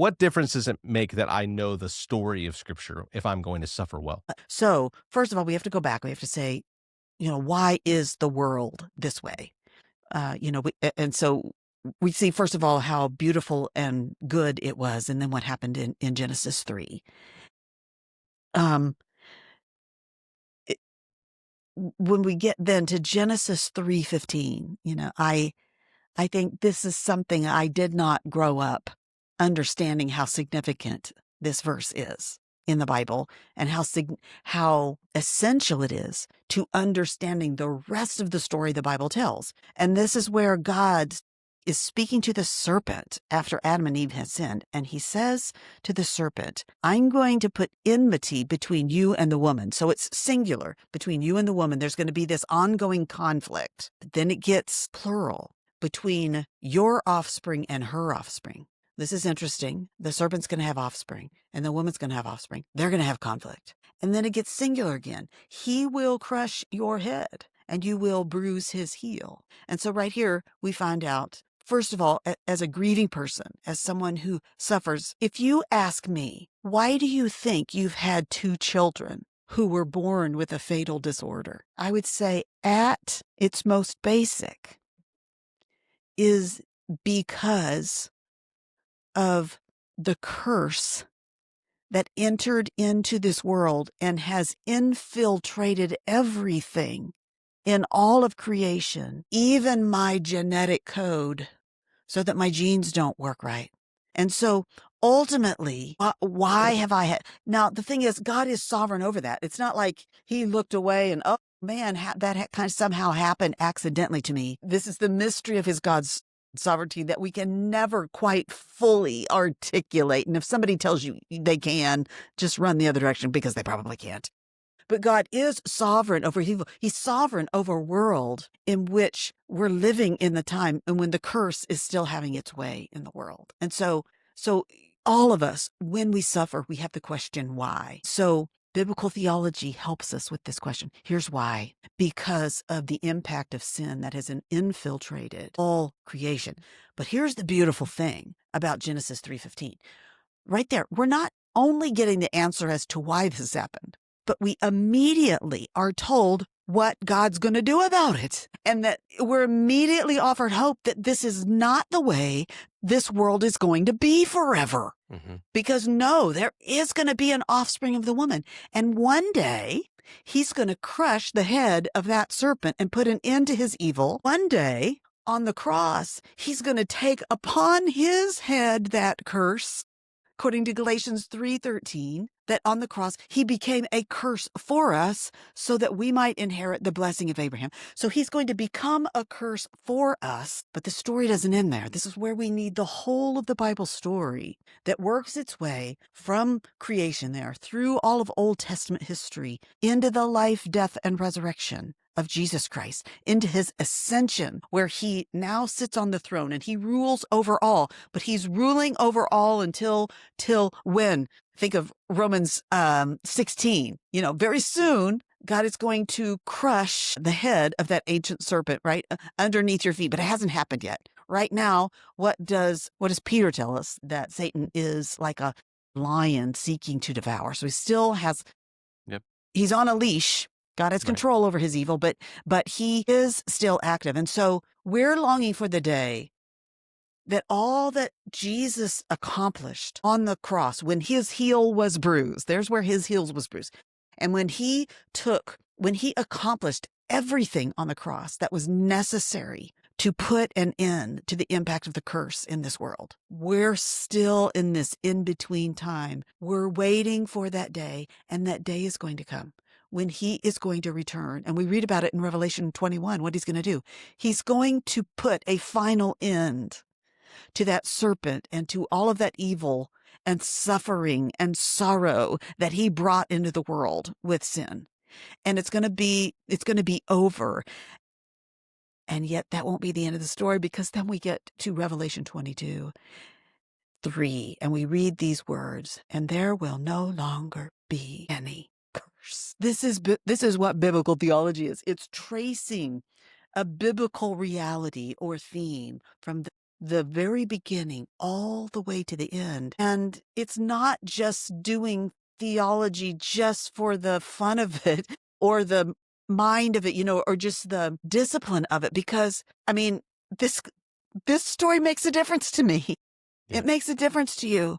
what difference does it make that I know the story of Scripture if I'm going to suffer well? So, first of all, we have to go back. We have to say, why is the world this way? And so we see, first of all, how beautiful and good it was, and then what happened in Genesis 3. Um, it, when we get then to Genesis 3:15, I think this is something I did not grow up understanding how significant this verse is in the Bible and how essential it is to understanding the rest of the story the Bible tells. And this is where God is speaking to the serpent after Adam and Eve had sinned. And he says to the serpent, I'm going to put enmity between you and the woman. So it's singular between you and the woman. There's going to be this ongoing conflict. But then it gets plural between your offspring and her offspring. This is interesting. The serpent's going to have offspring and the woman's going to have offspring. They're going to have conflict. And then it gets singular again. He will crush your head and you will bruise his heel. And so right here, we find out, first of all, as a grieving person, as someone who suffers, if you ask me, why do you think you've had 2 children who were born with a fatal disorder? I would say at its most basic is because of the curse that entered into this world and has infiltrated everything in all of creation, even my genetic code, so that my genes don't work right. And so ultimately, why have I had... Now, the thing is, God is sovereign over that. It's not like he looked away and, oh man, that kind of somehow happened accidentally to me. This is the mystery of God's sovereignty that we can never quite fully articulate. And if somebody tells you they can, just run the other direction because they probably can't. But God is sovereign over evil. He's sovereign over a world in which we're living in the time and when the curse is still having its way in the world. And so all of us, when we suffer, we have the question, why? So biblical theology helps us with this question. Here's why. Because of the impact of sin that has infiltrated all creation. But here's the beautiful thing about Genesis 3:15. Right there, we're not only getting the answer as to why this happened, but we immediately are told what God's going to do about it. And that we're immediately offered hope that this is not the way this world is going to be forever. Mm-hmm. Because no, there is going to be an offspring of the woman. And one day he's going to crush the head of that serpent and put an end to his evil. One day on the cross, he's going to take upon his head that curse. According to Galatians 3:13, that on the cross, he became a curse for us so that we might inherit the blessing of Abraham. So he's going to become a curse for us. But the story doesn't end there. This is where we need the whole of the Bible story that works its way from creation there through all of Old Testament history into the life, death, and resurrection of Jesus Christ, into his ascension, where he now sits on the throne and he rules over all. But he's ruling over all until when? Think of Romans 16. Very soon, God is going to crush the head of that ancient serpent, right? Underneath your feet. But it hasn't happened yet. Right now, what does Peter tell us? That Satan is like a lion seeking to devour. So he still has... Yep. He's on a leash. God has control over his evil, but he is still active. And so we're longing for the day that all that Jesus accomplished on the cross, when his heel was bruised, there's where his heel was bruised. And when he accomplished everything on the cross that was necessary to put an end to the impact of the curse in this world, we're still in this in-between time. We're waiting for that day, and that day is going to come when he is going to return. And we read about it in Revelation 21, what he's going to do. He's going to put a final end to that serpent and to all of that evil and suffering and sorrow that he brought into the world with sin. And it's going to be over. And yet that won't be the end of the story, because then we get to Revelation 22:3, and we read these words, and there will no longer be any curse. This is what biblical theology is. It's tracing a biblical reality or theme from the very beginning all the way to the end. And it's not just doing theology just for the fun of it or the mind of it, or just the discipline of it, because I mean, this story makes a difference to me. Yeah. It makes a difference to you.